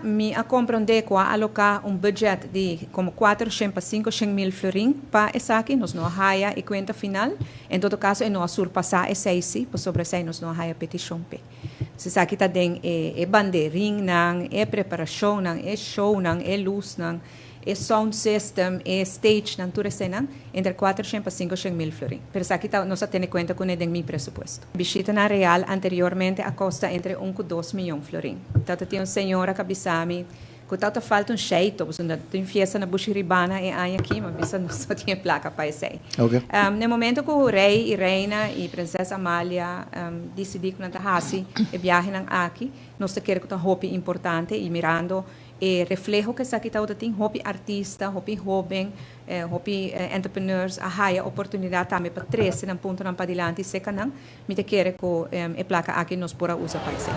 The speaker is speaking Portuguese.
Mi comprende que alocar budget de como 400 a 500 mil florins para essa aqui, nós não haja e conta final. Em todo caso, não surpassar essa aí, por sobre essa nós não haja petição. Se aqui está den bandeirinha, nang, preparação, nang, show, nang, luz, nang, sound system, stage, nang, tudo isso, nang, entre 400 a 500 mil florins. Pero aqui tá, nós temos conta com o meu presupuesto. Visita na real anteriormente a costa entre 1 e 2 milhões florins. Então, tem uma senhora que abisame, que tá falta jeito, porque tem festa na Buxiribana e aí aqui, mas não só tinha placa para isso. Okay. No momento que o rei e reina e princesa Amália decidiram que não hasi e viagem aqui, nós queremos que roupa importante e mirando e reflejo que aqui está tem roupa artista, roupa jovem, roupa entrepreneurs, a haia oportunidade também para três, num ponto não para adiante, se canang, me te quer que a placa aqui nós pora usar para isso.